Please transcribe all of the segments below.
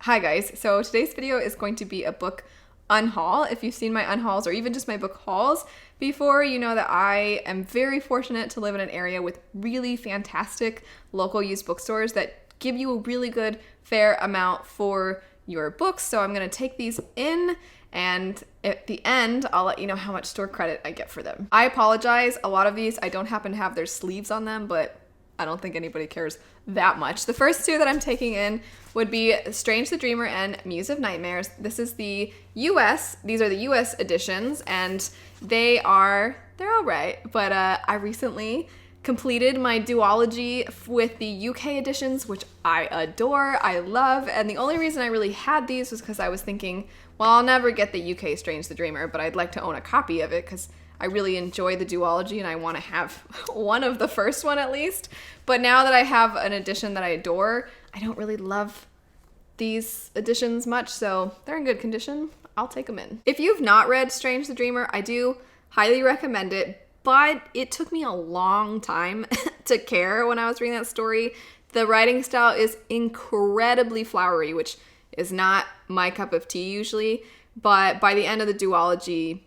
Hi guys, so today's video is going to be a book unhaul. If you've seen my unhauls or even just my book hauls before, you know that I am very fortunate to live in an area with really fantastic local used bookstores that give you a really good fair amount for your books. So I'm going to take these in and at the end, I'll let you know how much store credit I get for them. I apologize, a lot of these I don't happen to have their sleeves on them, but I don't think anybody cares that much. The first two that I'm taking in would be Strange the Dreamer and Muse of Nightmares. This is the these are the US editions, and they're all right, but I recently completed my duology with the UK editions, which I adore, I love, and the only reason I really had these was because I was thinking, well, I'll never get the UK Strange the Dreamer, but I'd like to own a copy of it because I really enjoy the duology and I want to have one of the first one at least. But now that I have an edition that I adore, I don't really love these editions much, so they're in good condition. I'll take them in. If you've not read Strange the Dreamer, I do highly recommend it, but it took me a long time to care when I was reading that story. The writing style is incredibly flowery, which is not my cup of tea usually, but by the end of the duology,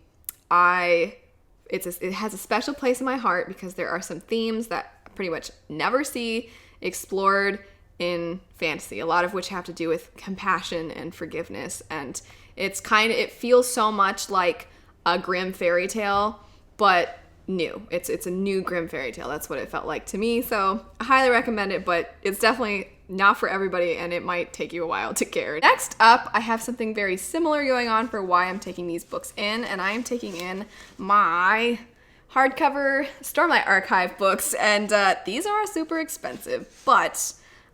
it has a special place in my heart because there are some themes that I pretty much never see explored in fantasy, a lot of which have to do with compassion and forgiveness, and it feels so much like a grim fairy tale, but new. It's a new grim fairy tale. That's what it felt like to me, so I highly recommend it, but it's definitely not for everybody, and it might take you a while to care. Next up, I have something very similar going on for why I'm taking these books in, and I am taking in my hardcover Stormlight Archive books, and these are super expensive, but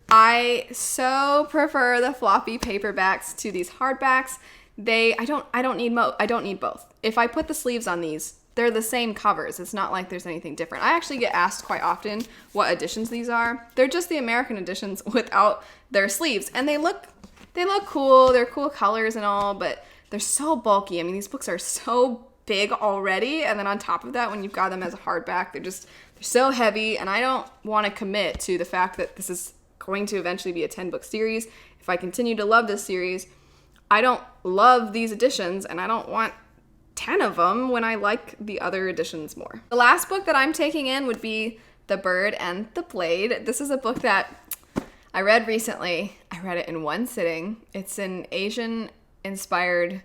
I so prefer the floppy paperbacks to these hardbacks. I don't need both. If I put the sleeves on these, they're the same covers. It's not like there's anything different. I actually get asked quite often what editions these are. They're just the American editions without their sleeves, and they look cool. They're cool colors and all, but they're so bulky. I mean, these books are so big already, and then on top of that, when you've got them as a hardback, they're so heavy, and I don't want to commit to the fact that this is going to eventually be a 10-book series. If I continue to love this series, I don't love these editions, and I don't want 10 of them when I like the other editions more. The last book that I'm taking in would be The Bird and the Blade. This is a book that I read recently. I read it in one sitting. It's an Asian-inspired,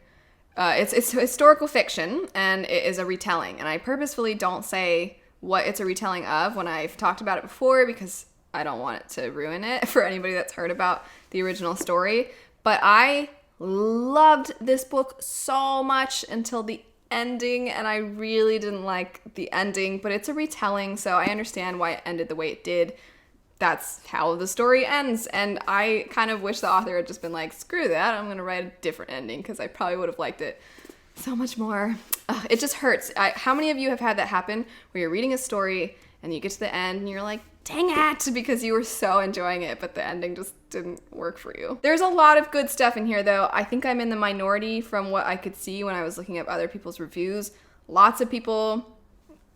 it's historical fiction, and it is a retelling. And I purposefully don't say what it's a retelling of when I've talked about it before because I don't want it to ruin it for anybody that's heard about the original story. But I loved this book so much until the ending, and I really didn't like the ending, but it's a retelling, so I understand why it ended the way it did. That's how the story ends, and I kind of wish the author had just been like, screw that, I'm gonna write a different ending, because I probably would have liked it so much more. It just hurts. How many of you have had that happen where you're reading a story and you get to the end and you're like, dang it, because you were so enjoying it, but the ending just didn't work for you. There's a lot of good stuff in here, though. I think I'm in the minority from what I could see when I was looking up other people's reviews. Lots of people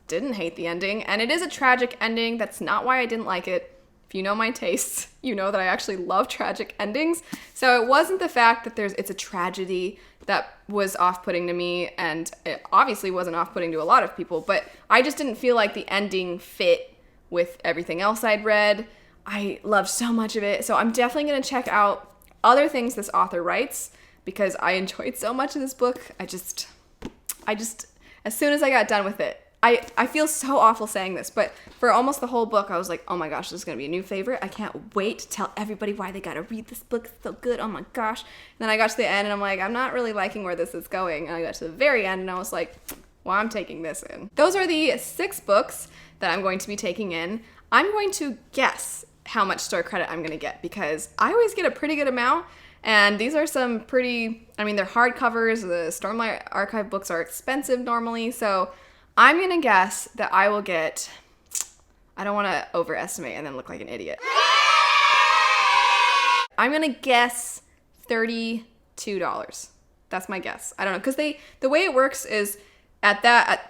didn't hate the ending, and it is a tragic ending. That's not why I didn't like it. If you know my tastes, you know that I actually love tragic endings. So it wasn't the fact that it's a tragedy that was off-putting to me, and it obviously wasn't off-putting to a lot of people, but I just didn't feel like the ending fit with everything else I'd read. I loved so much of it, so I'm definitely going to check out other things this author writes because I enjoyed so much of this book. I just, as soon as I got done with it, I feel so awful saying this, but for almost the whole book, I was like, oh my gosh, this is going to be a new favorite. I can't wait to tell everybody why they got to read this book. It's so good. Oh my gosh. And then I got to the end, and I'm like, I'm not really liking where this is going. And I got to the very end, and I was like, well, I'm taking this in. Those are the 6 books that I'm going to be taking in. I'm going to guess how much store credit I'm going to get because I always get a pretty good amount, and these are some pretty, I mean, they're hardcovers. The Stormlight Archive books are expensive normally, so I'm going to guess that I will get, I don't want to overestimate and then look like an idiot. I'm going to guess $32. That's my guess. I don't know, because the way it works is at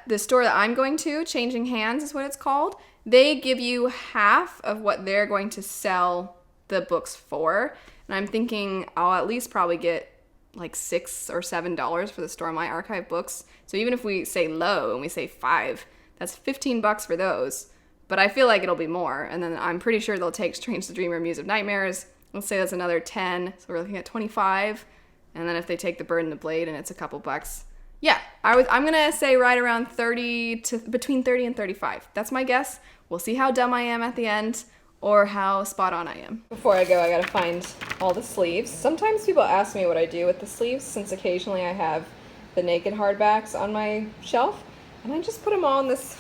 the store that I'm going to, Changing Hands is what it's called, they give you half of what they're going to sell the books for. And and I'm thinking I'll at least probably get like $6 or $7 for the Store My Archive books. So even if we say low and we say 5, that's $15 for those. But I feel like it'll be more. And then I'm pretty sure they'll take Strange the Dreamer, Muse of Nightmares. Let's say that's another 10. So we're looking at 25. And then if they take The Bird and the Blade and it's a couple bucks. Yeah, I'm going to say right around between 30 and 35. That's my guess. We'll see how dumb I am at the end or how spot on I am. Before I go, I gotta find all the sleeves. Sometimes people ask me what I do with the sleeves, since occasionally I have the naked hardbacks on my shelf, and I just put them all in this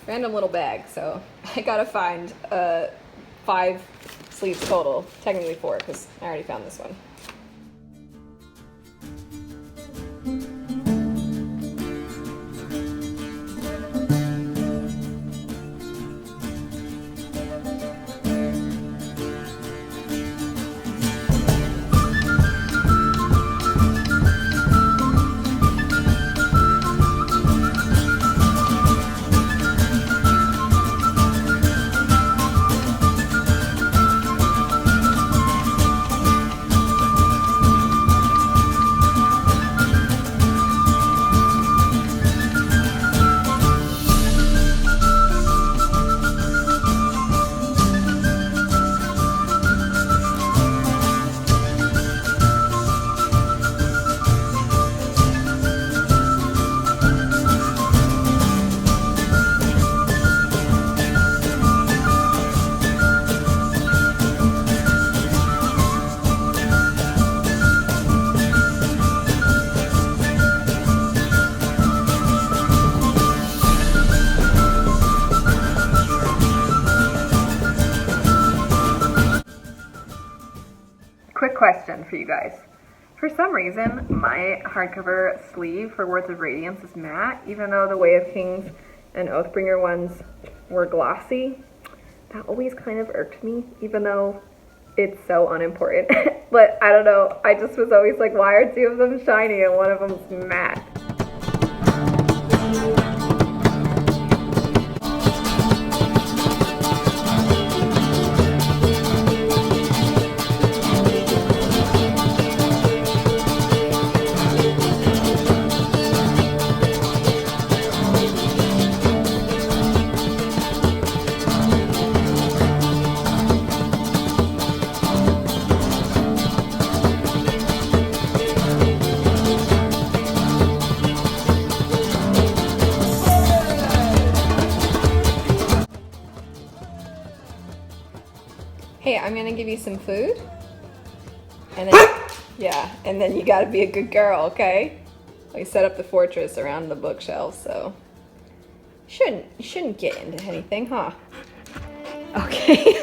random little bag. So I gotta find 5 sleeves total, technically 4, because I already found this one. Quick question for you guys. For some reason, my hardcover sleeve for Words of Radiance is matte, even though the Way of Kings and Oathbringer ones were glossy. That always kind of irked me, even though it's so unimportant. But I don't know, I just was always like, why are 2 of them shiny and 1 of them's matte? Hey, I'm gonna give you some food, and then, yeah, and then you gotta be a good girl, okay? We set up the fortress around the bookshelves, so you shouldn't get into anything, huh? Okay.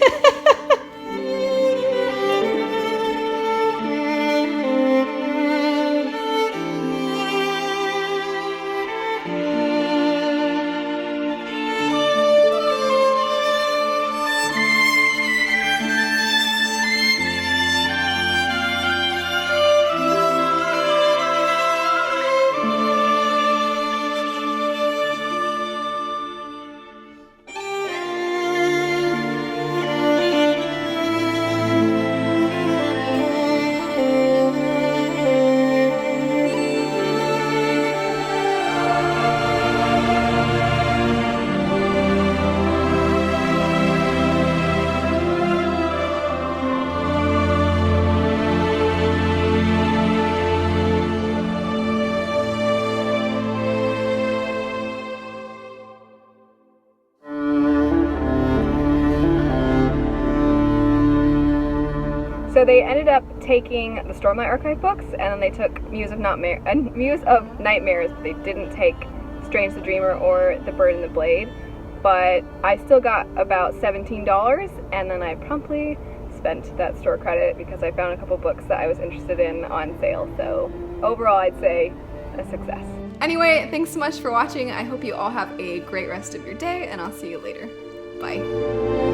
So they ended up taking the Store My Archive books, and then they took Muse of Nightmares, but they didn't take Strange the Dreamer or The Bird and the Blade. But I still got about $17, and then I promptly spent that store credit because I found a couple books that I was interested in on sale. So overall, I'd say a success. Anyway, thanks so much for watching. I hope you all have a great rest of your day, and I'll see you later. Bye.